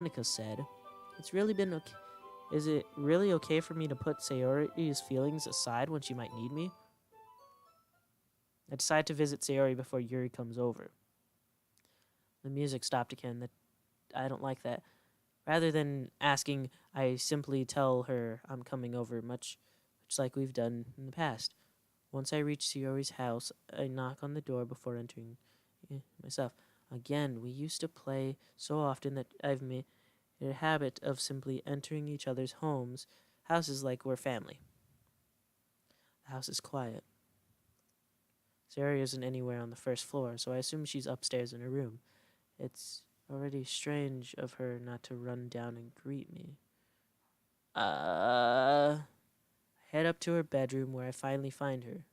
Monica said, "It's really been okay. Is it really okay for me to put Sayori's feelings aside when she might need me? I decide to visit Sayori before Yuri comes over." The music stopped again. That I don't like that. Rather than asking, I simply tell her I'm coming over, much like we've done in the past. Once I reach Sayori's house, I knock on the door before entering myself. Again, we used to play so often that I've made a habit of simply entering each other's houses like we're family. The house is quiet. Sayori isn't anywhere on the first floor, so I assume she's upstairs in her room. It's already strange of her not to run down and greet me. I head up to her bedroom where I finally find her.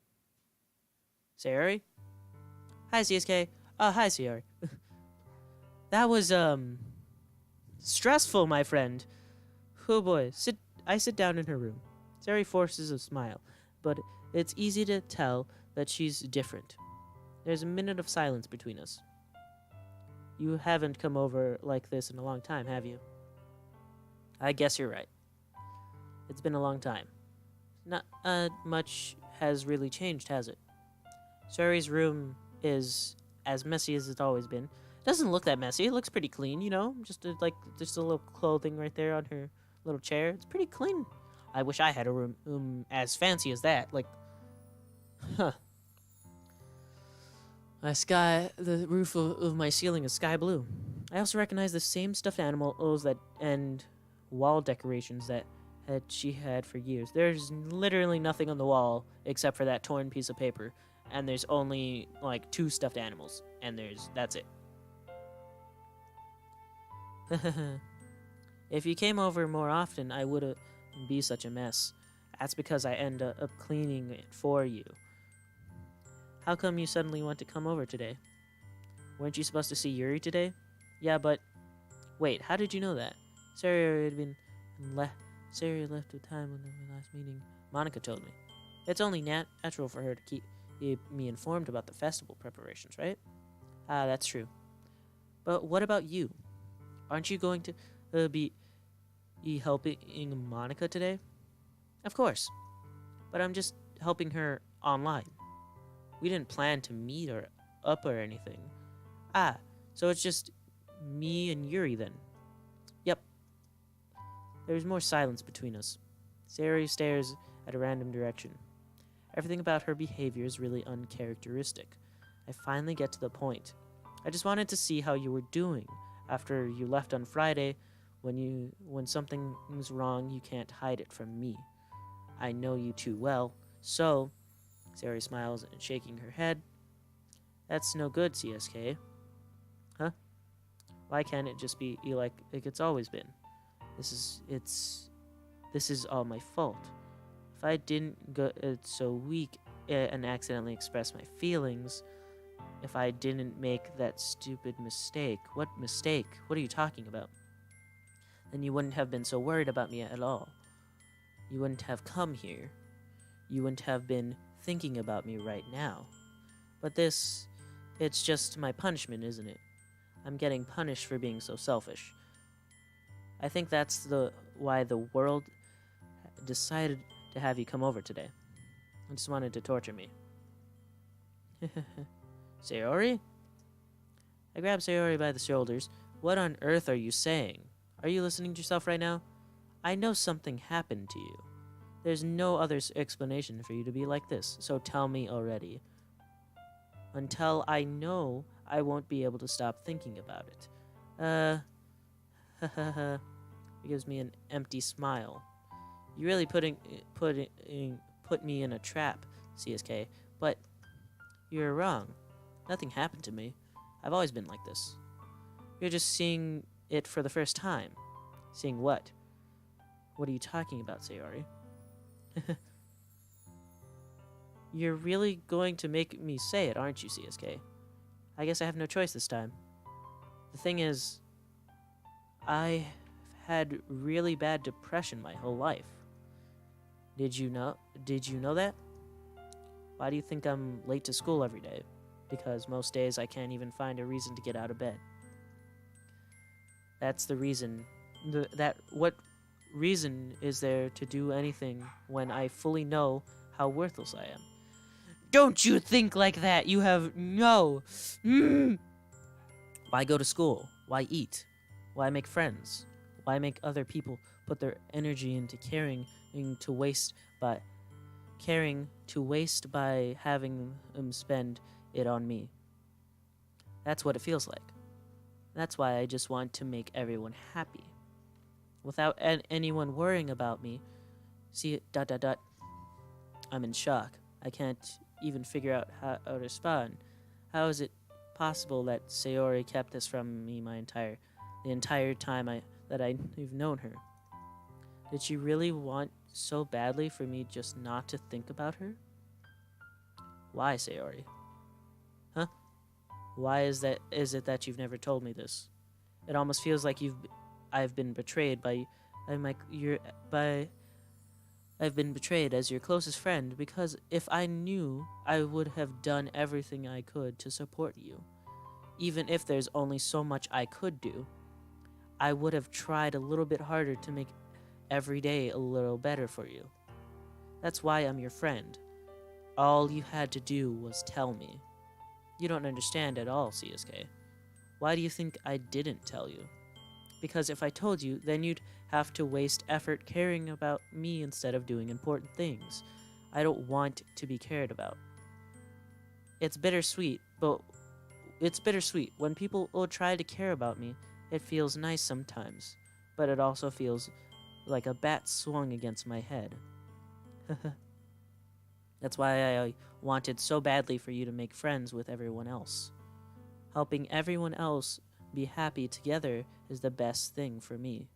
Sayori? Hi, CSK. Hi, Sayori. That was, stressful, my friend. Oh boy. I sit down in her room. Sayori forces a smile, but it's easy to tell that she's different. There's a minute of silence between us. You haven't come over like this in a long time, have you? I guess you're right. It's been a long time. Not much has really changed, has it? Sayori's room is as messy as it's always been. It doesn't look that messy. It looks pretty clean, you know? Just a little clothing right there on her little chair. It's pretty clean. I wish I had a room as fancy as that. Like, huh. The roof of my ceiling is sky blue. I also recognize the same stuffed animals that and wall decorations that she had for years. There's literally nothing on the wall except for that torn piece of paper, and there's only like 2 stuffed animals, and that's it. If you came over more often, I wouldn't be such a mess. That's because I end up cleaning it for you. How come you suddenly want to come over today? Weren't you supposed to see Yuri today? Yeah, but wait, how did you know that? Sarah had been Sarah left with time when the last meeting. Monica told me. It's only natural for her to keep me informed about the festival preparations, right? Ah, that's true. But what about you? Aren't you going to be helping Monica today? Of course. But I'm just helping her online. We didn't plan to meet her up or anything. Ah, so it's just me and Yuri then. Yep. There's more silence between us. Sayori stares at a random direction. Everything about her behavior is really uncharacteristic. I finally get to the point. I just wanted to see how you were doing after you left on Friday. When something's wrong, you can't hide it from me. I know you too well. So, Sayori smiles and shaking her head. That's no good, CSK. Huh? Why can't it just be like it's always been? This is all my fault. If I didn't go so weak and accidentally express my feelings, if I didn't make that stupid mistake. What mistake? What are you talking about? Then you wouldn't have been so worried about me at all. You wouldn't have come here. You wouldn't have been thinking about me right now. But it's just my punishment, isn't it? I'm getting punished for being so selfish. I think that's why the world decided to have you come over today. I just wanted to torture me. Sayori? I grab Sayori by the shoulders. What on earth are you saying? Are you listening to yourself right now? I know something happened to you. There's no other explanation for you to be like this, so tell me already. Until I know, I won't be able to stop thinking about it. He gives me an empty smile. You really put me in a trap, CSK, but you're wrong. Nothing happened to me. I've always been like this. You're just seeing it for the first time. Seeing what? What are you talking about, Sayori? You're really going to make me say it, aren't you, CSK? I guess I have no choice this time. The thing is, I've had really bad depression my whole life. Did you know that? Why do you think I'm late to school every day? Because most days I can't even find a reason to get out of bed. That's the reason. What reason is there to do anything when I fully know how worthless I am? Don't you think like that? You have no. Mm. Why go to school? Why eat? Why make friends? Why make other people put their energy into to waste by caring to waste by having them spend it on me? That's what it feels like. That's why I just want to make everyone happy without anyone worrying about me. See, dot dot dot. I'm in shock. I can't even figure out how to respond. How is it possible that Sayori kept this from me the entire time I've known her? Did she really want so badly for me just not to think about her? Why, Sayori? Huh? Why is it that you've never told me this? It almost feels like I've been betrayed I've been betrayed as your closest friend, because if I knew, I would have done everything I could to support you. Even if there's only so much I could do, I would have tried a little bit harder to make every day a little better for you. That's why I'm your friend. All you had to do was tell me. You don't understand at all, CSK. Why do you think I didn't tell you? Because if I told you, then you'd have to waste effort caring about me instead of doing important things I don't want to be cared about. It's bittersweet. When people will try to care about me, it feels nice sometimes, but it also feels like a bat swung against my head. That's why I wanted so badly for you to make friends with everyone else. Helping everyone else be happy together is the best thing for me.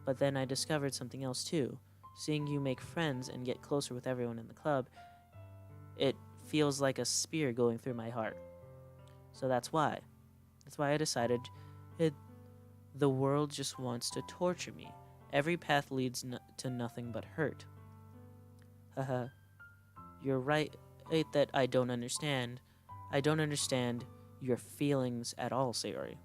But then I discovered something else too. Seeing you make friends and get closer with everyone in the club, it feels like a spear going through my heart. So that's why I decided the world just wants to torture me. Every path leads to nothing but hurt. Haha. You're right that I don't understand. I don't understand your feelings at all, Sayori.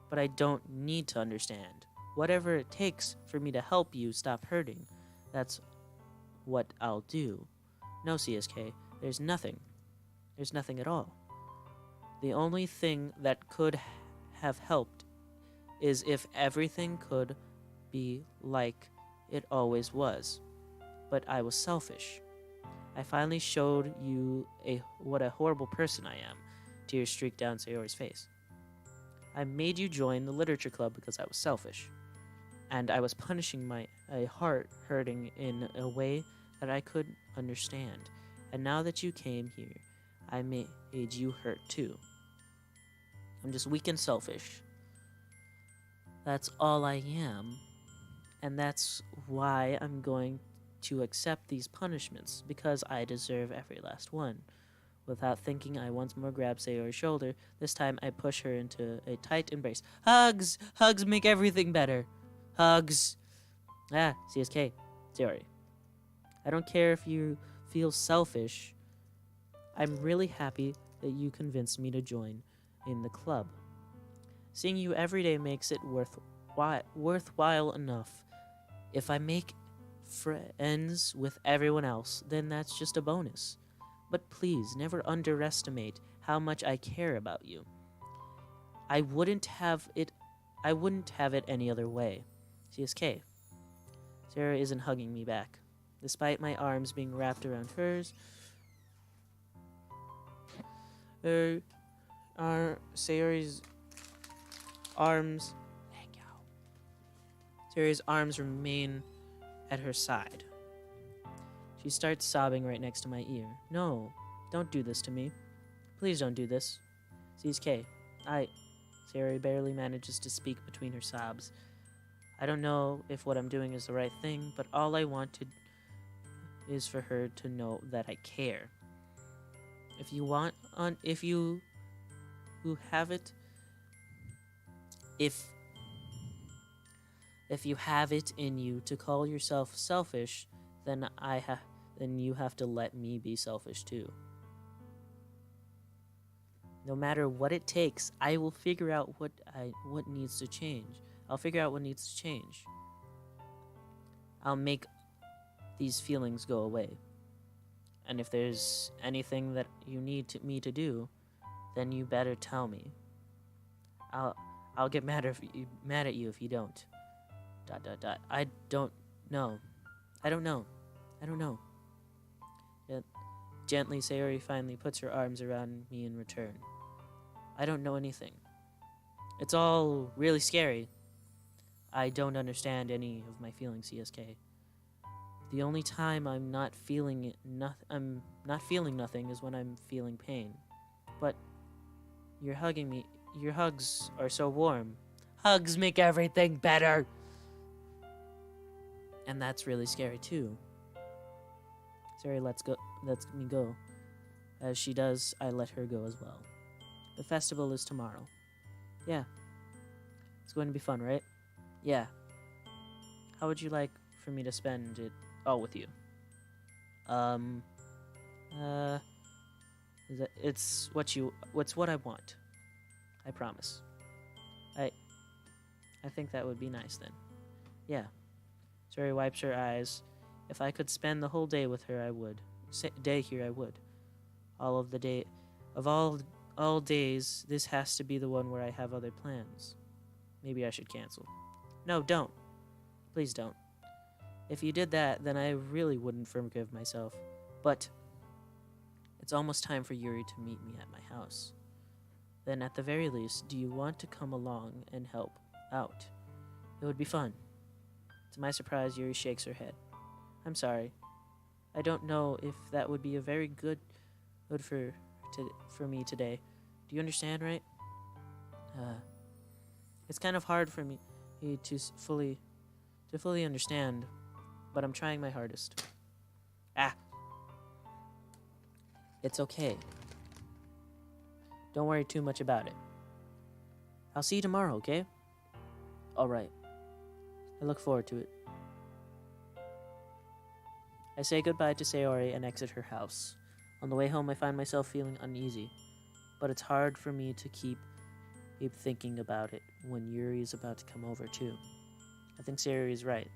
But I don't need to understand. Whatever it takes for me to help you stop hurting, that's what I'll do. No, CSK, there's nothing. There's nothing at all. The only thing that could have helped is if everything could be like it always was. But I was selfish. I finally showed you what a horrible person I am. Tears streaked down Sayori's face. I made you join the literature club because I was selfish. And I was punishing my heart hurting in a way that I could understand. And now that you came here, I made you hurt too. I'm just weak and selfish. That's all I am. And that's why I'm going to accept these punishments, because I deserve every last one. Without thinking, I once more grab Sayori's shoulder. This time, I push her into a tight embrace. Hugs! Hugs make everything better. Hugs! CSK. Sayori. I don't care if you feel selfish. I'm really happy that you convinced me to join in the club. Seeing you every day makes it worthwhile enough. If I make friends with everyone else, then that's just a bonus. But please, never underestimate how much I care about you. I wouldn't have it any other way. CSK. Sarah isn't hugging me back. Despite my arms being wrapped around hers, Sayori's arms remain at her side. She starts sobbing right next to my ear. No, don't do this to me. Please don't do this. CSK. Sayori barely manages to speak between her sobs. I don't know if what I'm doing is the right thing, but all I wanted is for her to know that I care. If you have it in you to call yourself selfish, then you have to let me be selfish too. No matter what it takes, I will figure out what needs to change. I'll figure out what needs to change. I'll make these feelings go away. And if there's anything that you need me to do, then you better tell me. I'll get mad at you if you don't. ... I don't know. I don't know. I don't know. Yet, gently, Sayori finally puts her arms around me in return. I don't know anything. It's all really scary. I don't understand any of my feelings, CSK. The only time I'm not feeling nothing is when I'm feeling pain. But you're hugging me. Your hugs are so warm. Hugs make everything better. And that's really scary too. Sorry, lets me go. As she does, I let her go as well. The festival is tomorrow. Yeah. It's going to be fun, right? Yeah. How would you like for me to spend it all with you? It's what I want. I promise. I think that would be nice then. Yeah. Sari wipes her eyes. If I could spend the whole day with her, I would. Day here, I would. All days, this has to be the one where I have other plans. Maybe I should cancel. No, don't. Please don't. If you did that, then I really wouldn't forgive myself. But it's almost time for Yuri to meet me at my house. Then at the very least, do you want to come along and help out? It would be fun. To my surprise, Yuri shakes her head. I'm sorry. I don't know if that would be a very good for me today. Do you understand, right? It's kind of hard for me to fully understand, but I'm trying my hardest. It's okay. Don't worry too much about it. I'll see you tomorrow, okay? All right. I look forward to it. I say goodbye to Sayori and exit her house. On the way home, I find myself feeling uneasy, but it's hard for me to keep thinking about it when Yuri is about to come over too. I think Sayori is right.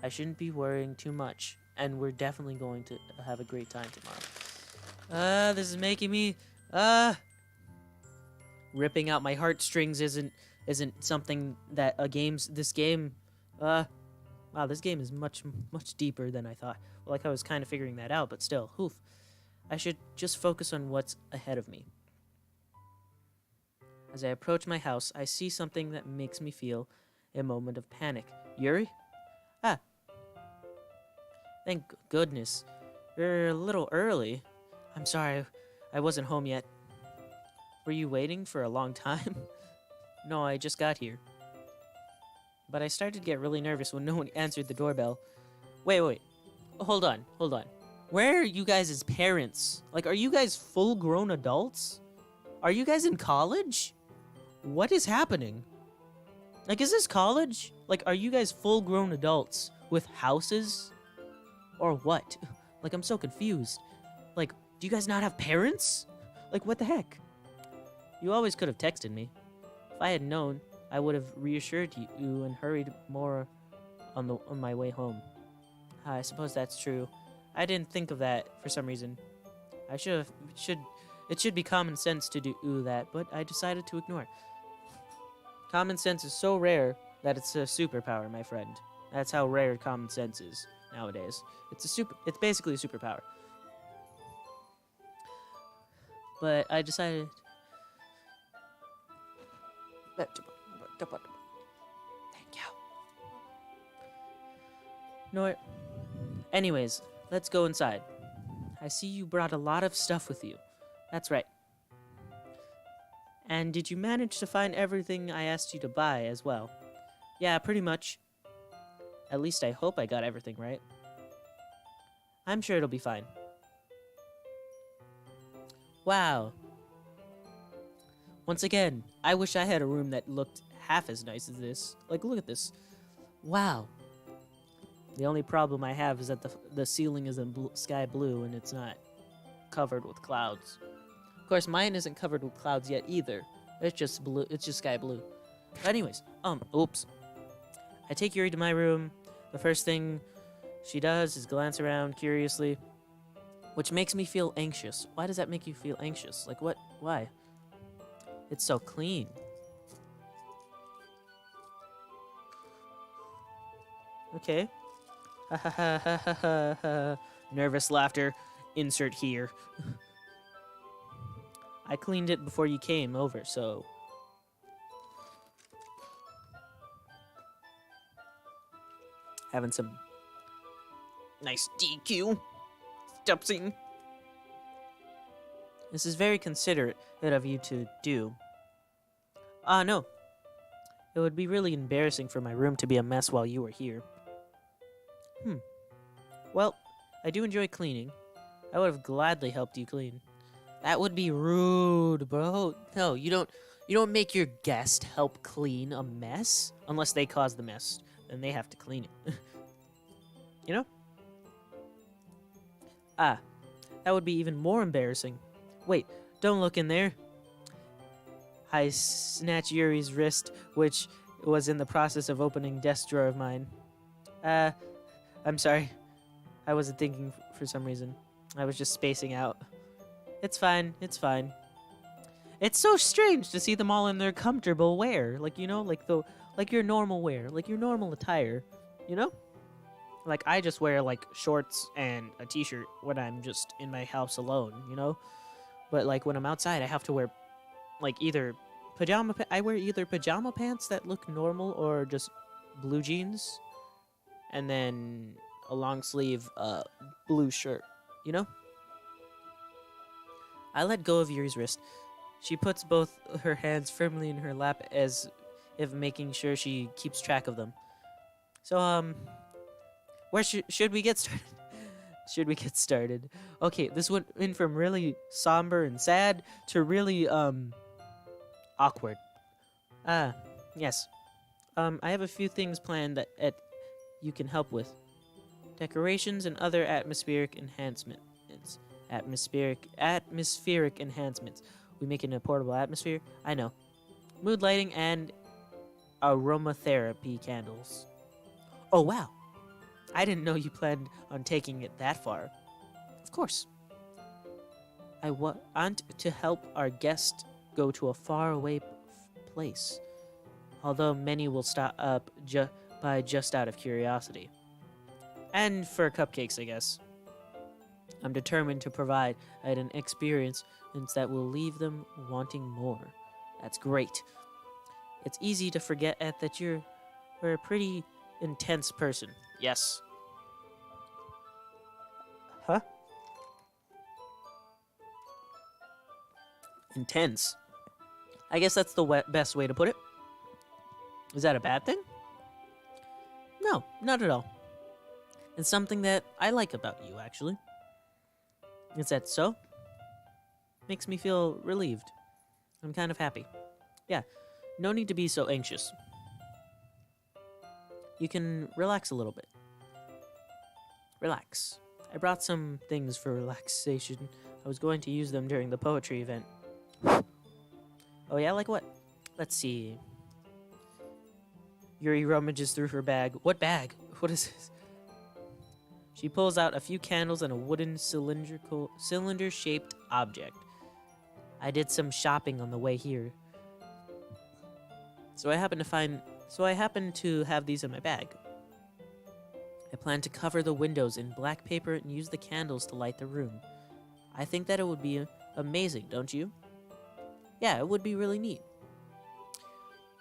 I shouldn't be worrying too much, and we're definitely going to have a great time tomorrow. This is making me, ripping out my heartstrings isn't something that this game is much deeper than I thought. Well, like I was kind of figuring that out, but still, I should just focus on what's ahead of me. As I approach my house, I see something that makes me feel a moment of panic. Yuri? Thank goodness. You're a little early. I'm sorry, I wasn't home yet. Were you waiting for a long time? No, I just got here. But I started to get really nervous when no one answered the doorbell. Wait. Hold on. Where are you guys' parents? Like, are you guys full-grown adults? Are you guys in college? What is happening? Like, is this college? Like, are you guys full-grown adults with houses? Or what? Like, I'm so confused. Like, do you guys not have parents? Like, what the heck? You always could have texted me. If I had known, I would have reassured you and hurried more on my way home. I suppose that's true. I didn't think of that for some reason. It should be common sense to do that, but I decided to ignore it. Common sense is so rare that it's a superpower, my friend. That's how rare common sense is nowadays. It's basically a superpower. But I decided. Thank you. You know what? Anyways, let's go inside. I see you brought a lot of stuff with you. That's right. And did you manage to find everything I asked you to buy as well? Yeah, pretty much. At least I hope I got everything right. I'm sure it'll be fine. Wow. Once again, I wish I had a room that looked half as nice as this. Like, look at this. Wow. The only problem I have is that the ceiling is in sky blue and it's not covered with clouds. Of course, mine isn't covered with clouds yet either. It's just blue. It's just sky blue. Anyways, oops. I take Yuri to my room. The first thing she does is glance around curiously, which makes me feel anxious. Why does that make you feel anxious? Like, what? Why? It's so clean. Okay. Ha ha ha ha ha ha ha. Nervous laughter. Insert here. I cleaned it before you came over, so... Having some nice DQ. Stupsing. This is very considerate of you to do. No. It would be really embarrassing for my room to be a mess while you were here. Well, I do enjoy cleaning. I would have gladly helped you clean. That would be rude, bro. No, you don't make your guest help clean a mess unless they cause the mess. Then they have to clean it. You know? That would be even more embarrassing. Wait, don't look in there. I snatch Yuri's wrist, which was in the process of opening desk drawer of mine. I'm sorry. I wasn't thinking for some reason. I was just spacing out. It's fine. It's fine. It's so strange to see them all in their comfortable wear. Like, you know, like your normal wear. Like your normal attire. You know? Like, I just wear, like, shorts and a t-shirt when I'm just in my house alone, you know? But, like, when I'm outside, I have to wear, like, either I wear either pajama pants that look normal or just blue jeans. And then a long sleeve blue shirt, you know? I let go of Yuri's wrist. She puts both her hands firmly in her lap as if making sure she keeps track of them. So, where should we get started? Should we get started? Okay, this went in from really somber and sad to really, awkward. Yes. I have a few things planned that you can help with. Decorations and other atmospheric enhancements. Atmospheric enhancements. We make it in a portable atmosphere? I know. Mood lighting and aromatherapy candles. Oh, wow. I didn't know you planned on taking it that far. Of course. I want to help our guest go to a faraway place, although many will stop up just out of curiosity. And for cupcakes, I guess. I'm determined to provide an experience that will leave them wanting more. That's great. It's easy to forget that you're a pretty intense person. Yes. Huh? Intense. I guess that's the best way to put it. Is that a bad thing? No, not at all. It's something that I like about you, actually. Is that so? Makes me feel relieved. I'm kind of happy. Yeah, no need to be so anxious. You can relax a little bit. Relax. I brought some things for relaxation. I was going to use them during the poetry event. Oh yeah, like what? Let's see. Yuri rummages through her bag. What bag? What is this? She pulls out a few candles and a wooden cylinder-shaped object. I did some shopping on the way here. So I happen to have these in my bag. I plan to cover the windows in black paper and use the candles to light the room. I think that it would be amazing, don't you? Yeah, it would be really neat.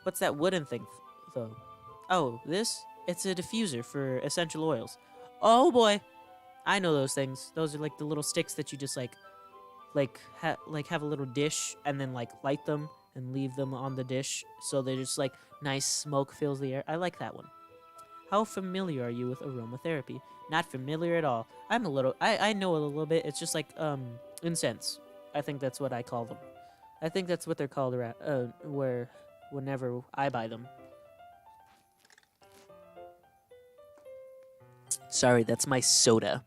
What's that wooden thing, though? Oh, this? It's a diffuser for essential oils. Oh boy, I know those things. Those are like the little sticks that you just have a little dish and then like light them and leave them on the dish so they're just like nice smoke fills the air. I like that one. How familiar are you with aromatherapy? Not familiar at all. I know a little bit. It's just like incense. I think that's what I call them. I think that's what they're called whenever I buy them. Sorry, that's my soda.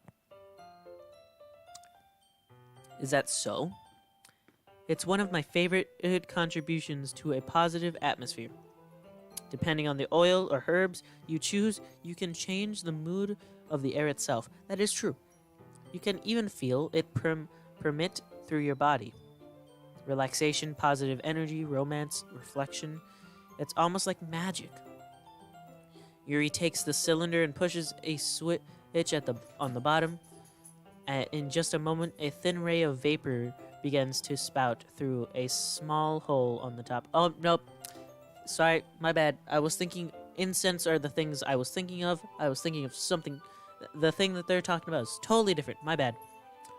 Is that so? It's one of my favorite contributions to a positive atmosphere. Depending on the oil or herbs you choose, you can change the mood of the air itself. That is true. You can even feel it permit through your body. Relaxation, positive energy, romance, reflection. It's almost like magic. Yuri takes the cylinder and pushes a switch on the bottom. In just a moment, a thin ray of vapor begins to spout through a small hole on the top. Oh, nope. Sorry, my bad. I was thinking incense are the things I was thinking of. I was thinking of something. The thing that they're talking about is totally different. My bad.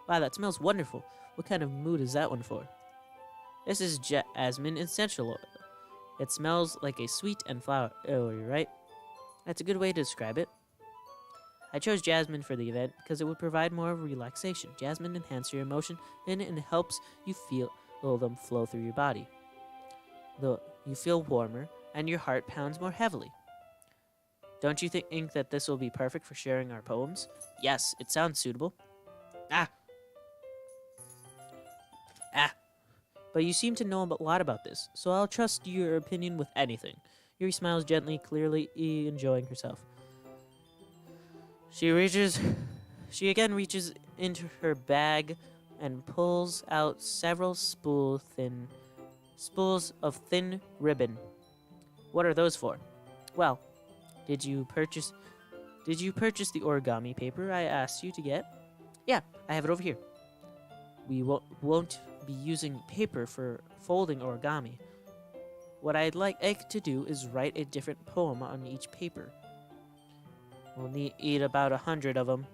Wow, that smells wonderful. What kind of mood is that one for? This is jasmine essential oil. It smells like a sweet and flower oil, right? That's a good way to describe it. I chose jasmine for the event because it would provide more relaxation. Jasmine enhances your emotion and it helps you feel them flow through your body. You feel warmer and your heart pounds more heavily. Don't you think that this will be perfect for sharing our poems? Yes, it sounds suitable. Ah! But you seem to know a lot about this, so I'll trust your opinion with anything. Yuri smiles gently, clearly enjoying herself. She again reaches into her bag and pulls out several spools of thin ribbon. What are those for? Well, did you purchase the origami paper I asked you to get? Yeah, I have it over here. We won't be using paper for folding origami. What I'd like to do is write a different poem on each paper. We'll eat about 100 of them.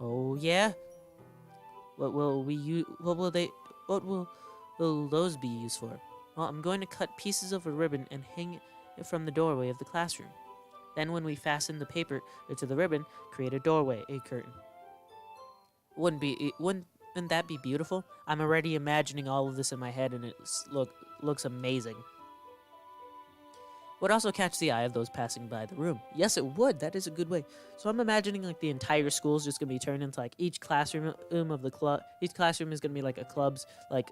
Oh yeah? What will those be used for? Well, I'm going to cut pieces of a ribbon and hang it from the doorway of the classroom. Then when we fasten the paper to the ribbon, create a doorway, a curtain. Wouldn't that be beautiful? I'm already imagining all of this in my head and it looks amazing. Would also catch the eye of those passing by the room. Yes, it would. That is a good way. So I'm imagining like the entire school is just gonna be turned into like each classroom of the club. Each classroom is gonna be like a club's like,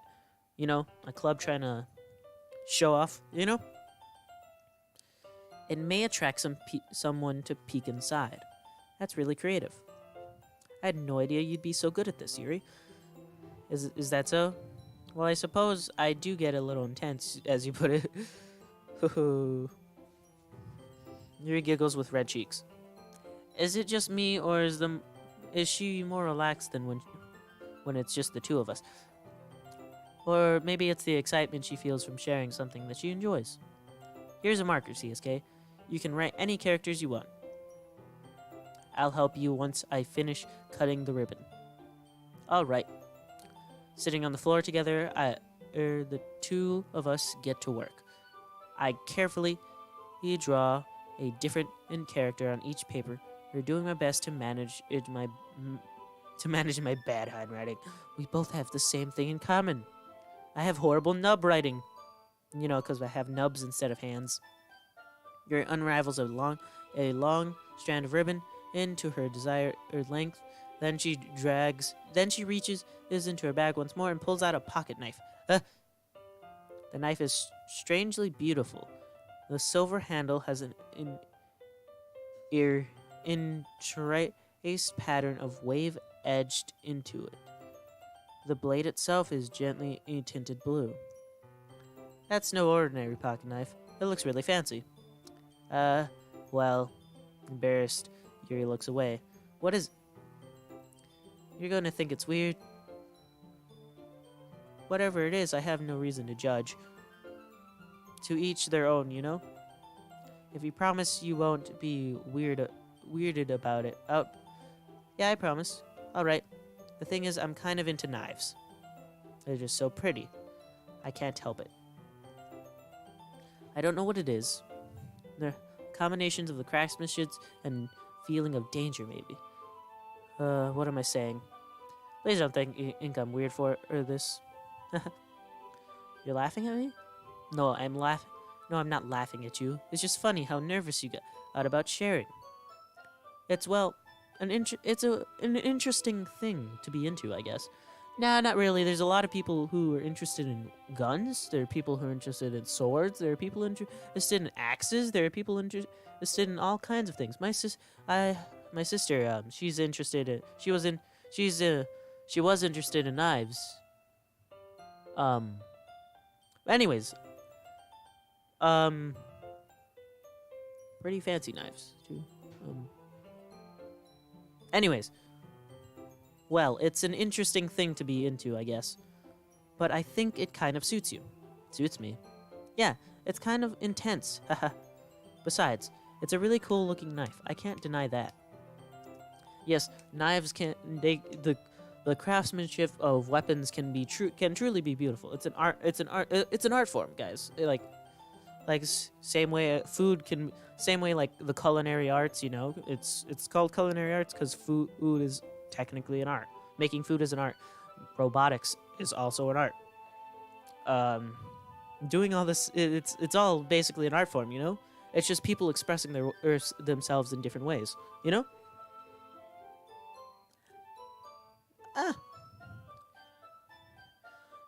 a club trying to show off. It may attract someone to peek inside. That's really creative. I had no idea you'd be so good at this, Yuri. Is that so? Well, I suppose I do get a little intense, as you put it. Yuri giggles with red cheeks. Is it just me, or is she more relaxed than when it's just the two of us? Or maybe it's the excitement she feels from sharing something that she enjoys. Here's a marker, CSK. You can write any characters you want. I'll help you once I finish cutting the ribbon. All right. Sitting on the floor together, the two of us get to work. I carefully draw a different character on each paper. You're doing my best to manage my bad handwriting. We both have the same thing in common. I have horrible nub writing. Because I have nubs instead of hands. Yuri unravels a long strand of ribbon into her desired length. Then she reaches into her bag once more and pulls out a pocket knife. The knife is strangely beautiful. The silver handle has an intricate pattern of wave edged into it. The blade itself is gently tinted blue. That's no ordinary pocket knife. It looks really fancy. Well, embarrassed, Yuri looks away. What is... You're going to think it's weird? Whatever it is, I have no reason to judge. To each their own, If you promise you won't be weirded about it. Oh, yeah, I promise. Alright. The thing is, I'm kind of into knives. They're just so pretty. I can't help it. I don't know what it is. They're combinations of the craftsmanship and feeling of danger, maybe. What am I saying? Please don't think I'm weird for this. You're laughing at me? No, I'm not laughing at you. It's just funny how nervous you got about sharing. It's an interesting thing to be into, I guess. Nah, not really. There's a lot of people who are interested in guns. There are people who are interested in swords. There are people interested in axes. There are people interested in all kinds of things. My sister, she's interested in, she was interested in knives. Um, anyways, um, pretty fancy knives too. Anyways. Well, it's an interesting thing to be into, I guess. But I think it kind of suits you. Suits me. Yeah, it's kind of intense. Haha. Besides, it's a really cool looking knife. I can't deny that. Yes, knives the craftsmanship of weapons can truly be beautiful. It's an art form, guys. Same way same way like the culinary arts, you know. It's called culinary arts cuz food is technically an art. Making food is an art. Robotics is also an art. Doing all this, it's all basically an art form, you know? It's just people expressing themselves in different ways, you know?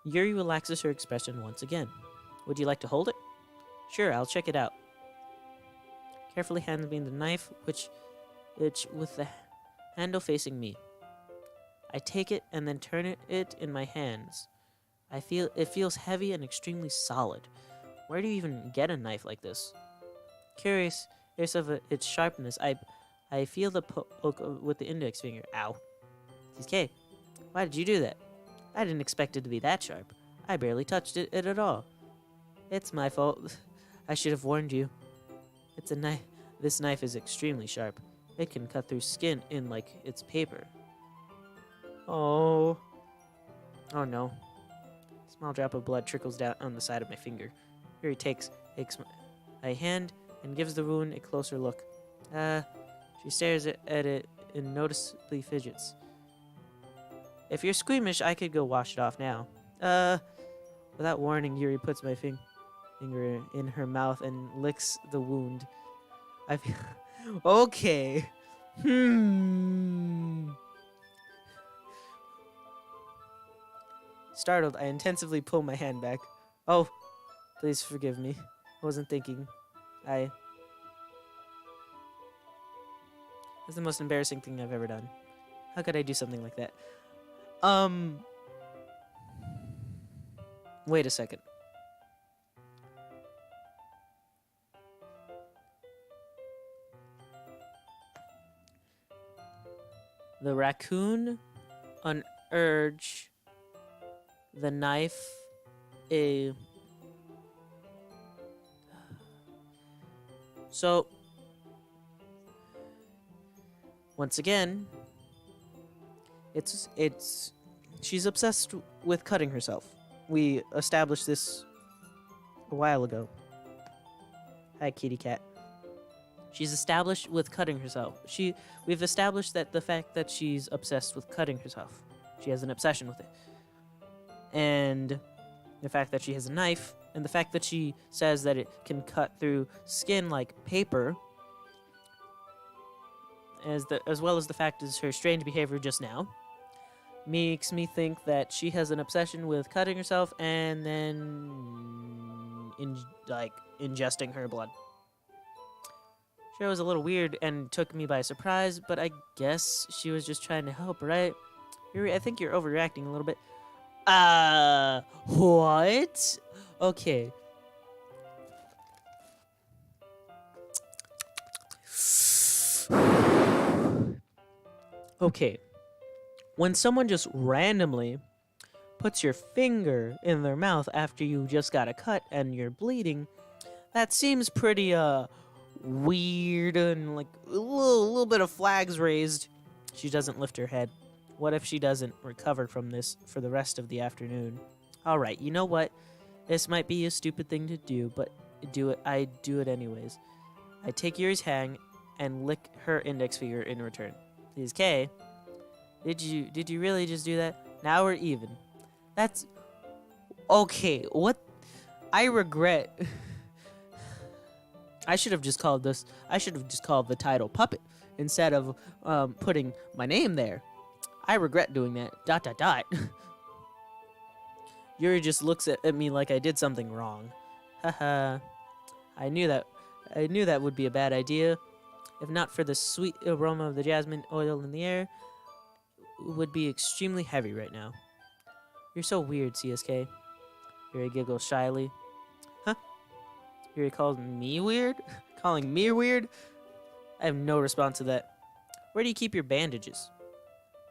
Yuri relaxes her expression once again. Would you like to hold it? Sure, I'll check it out. Carefully hands me the knife, which with the handle facing me. I take it and then turn it in my hands. It feels heavy and extremely solid. Where do you even get a knife like this? Curious of its sharpness, I feel the poke with the index finger. Ow. TK, why did you do that? I didn't expect it to be that sharp. I barely touched it at all. It's my fault. I should have warned you. It's a knife. This knife is extremely sharp. It can cut through skin in like it's paper. Oh. Oh no. A small drop of blood trickles down on the side of my finger. Yuri takes my hand and gives the wound a closer look. She stares at it and noticeably fidgets. If you're squeamish, I could go wash it off now. Without warning, Yuri puts my finger in her mouth and licks the wound. I feel... Okay. Startled, I intensively pull my hand back. Oh, please forgive me. I wasn't thinking. That's the most embarrassing thing I've ever done. How could I do something like that? Wait a second. The raccoon urge the knife So once again, she's obsessed with cutting herself. We established this a while ago. Hi, kitty cat. She's established with cutting herself. We've established that the fact that she's obsessed with cutting herself. She has an obsession with it. And the fact that she has a knife, and the fact that she says that it can cut through skin like paper, as well as the fact is her strange behavior just now, makes me think that she has an obsession with cutting herself and then ingesting her blood. Sure, it was a little weird and took me by surprise, but I guess she was just trying to help, right? Yuri, I think you're overreacting a little bit. What? Okay. Okay. When someone just randomly puts your finger in their mouth after you just got a cut and you're bleeding, that seems pretty, weird and like a little bit of flags raised. She doesn't lift her head. What if she doesn't recover from this for the rest of the afternoon? Alright, you know what? This might be a stupid thing to do, but I do it anyways. I take Yuri's hand and lick her index finger in return. Please, Kay. Did you really just do that? Now we're even. That's okay. What? I regret. I should have just called the title Puppet instead of putting my name there. I regret doing that. ... Yuri just looks at me like I did something wrong. Haha. I knew that would be a bad idea. If not for the sweet aroma of the jasmine oil in the air, it would be extremely heavy right now. You're so weird, CSK. Yuri giggles shyly. Huh? Yuri called me weird? Calling me weird? I have no response to that. Where do you keep your bandages?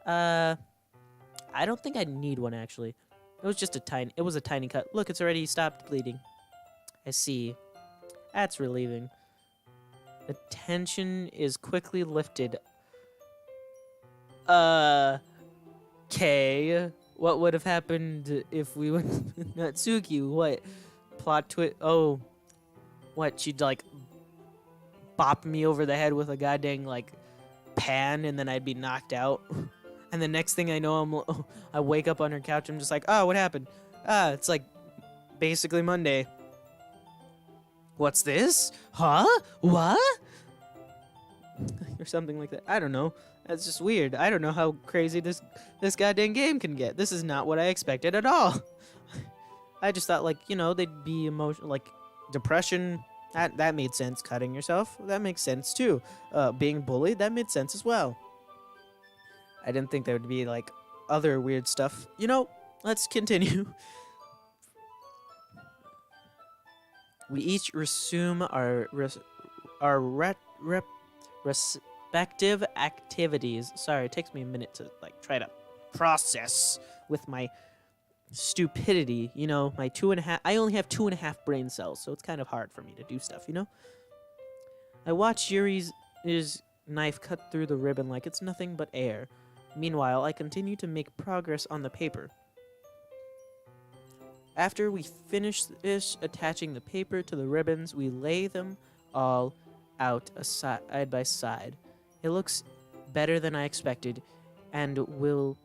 I don't think I need one, actually. It was a tiny cut. Look, it's already stopped bleeding. I see. That's relieving. The tension is quickly lifted. Okay. What would have happened if we went with Natsuki? What? Plot twist? Oh. What? She'd, like, bop me over the head with a goddamn, like, pan, and then I'd be knocked out. And the next thing I know, I wake up on her couch. I'm just like, oh, what happened? It's, like, basically Monday. What's this? Huh? What? Or something like that. I don't know. That's just weird. I don't know how crazy this goddamn game can get. This is not what I expected at all. I just thought, like, you know, they'd be emotional, like, depression. That made sense. Cutting yourself, that makes sense too. Being bullied, that made sense as well. I didn't think there would be, like, other weird stuff. You know, let's continue. We each resume our respective activities. Sorry, it takes me a minute to, like, try to process with my stupidity. You know, my 2.5. I only have 2.5 brain cells, so it's kind of hard for me to do stuff, you know? I watch Yuri's knife cut through the ribbon like it's nothing but air. Meanwhile, I continue to make progress on the paper. After we finish attaching the paper to the ribbons, we lay them all out side by side. It looks better than I expected and will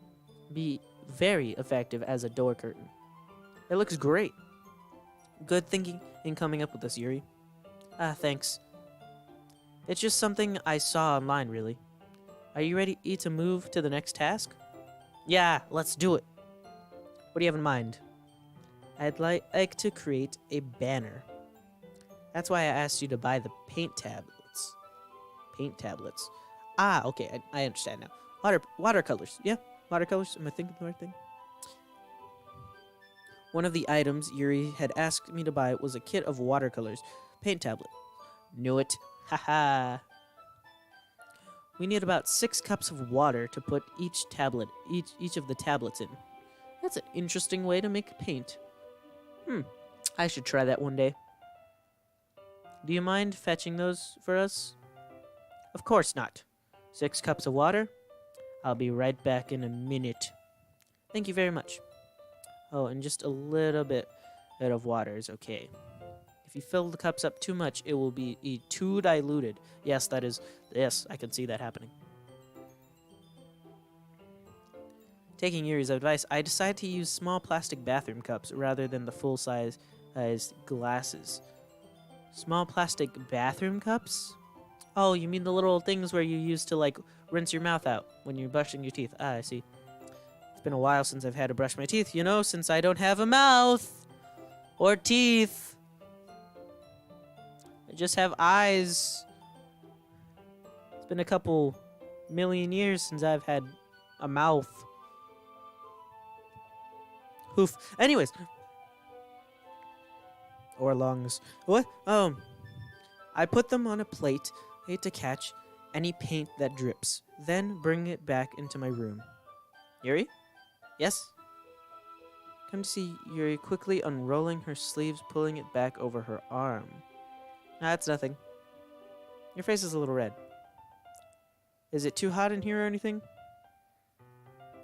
be very effective as a door curtain. It looks great. Good thinking in coming up with this, Yuri. Thanks. It's just something I saw online, really. Are you ready to move to the next task? Yeah, let's do it. What do you have in mind? I'd like to create a banner. That's why I asked you to buy the paint tablets. Paint tablets. Okay, I understand now. Watercolors. Yeah, watercolors. Am I thinking the right thing? One of the items Yuri had asked me to buy was a kit of watercolors. Paint tablet. Knew it. Haha. We need about 6 cups of water to put each of the tablets in. That's an interesting way to make paint. I should try that one day. Do you mind fetching those for us? Of course not. 6 cups of water? I'll be right back in a minute. Thank you very much. Oh, and just a little bit of water is okay. If you fill the cups up too much, it will be too diluted. Yes, I can see that happening. Taking Yuri's advice, I decided to use small plastic bathroom cups rather than the full-size glasses. Small plastic bathroom cups? Oh, you mean the little things where you use to, like, rinse your mouth out when you're brushing your teeth. I see. It's been a while since I've had to brush my teeth, you know, since I don't have a mouth or teeth. I just have eyes. It's been a couple million years since I've had a mouth. Hoof. Anyways. Or lungs. What? I put them on a plate to catch any paint that drips, then bring it back into my room. Yuri? Yes? Come to see Yuri quickly unrolling her sleeves, pulling it back over her arm. That's nothing. Your face is a little red. Is it too hot in here or anything?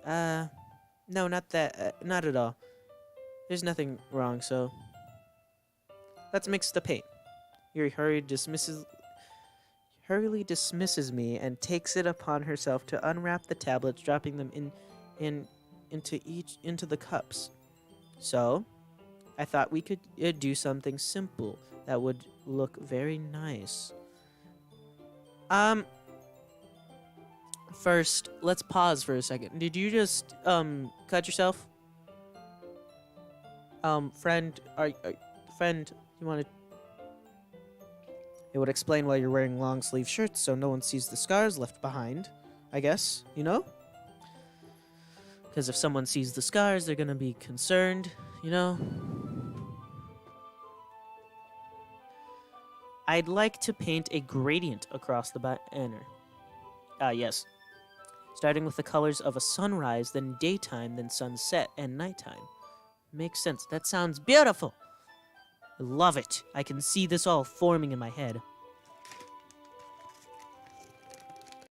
No, not that. Not at all. There's nothing wrong, so let's mix the paint. Yuri hurriedly dismisses me and takes it upon herself to unwrap the tablets, dropping them into the cups. So, I thought we could do something simple that would look very nice. First, let's pause for a second. Did you just cut yourself? Friend, friend, you want to... It would explain why you're wearing long sleeve shirts so no one sees the scars left behind, I guess, you know? Because if someone sees the scars, they're gonna be concerned, you know? I'd like to paint a gradient across the banner. Ah, yes. Starting with the colors of a sunrise, then daytime, then sunset, and nighttime. Makes sense. That sounds beautiful. I love it. I can see this all forming in my head.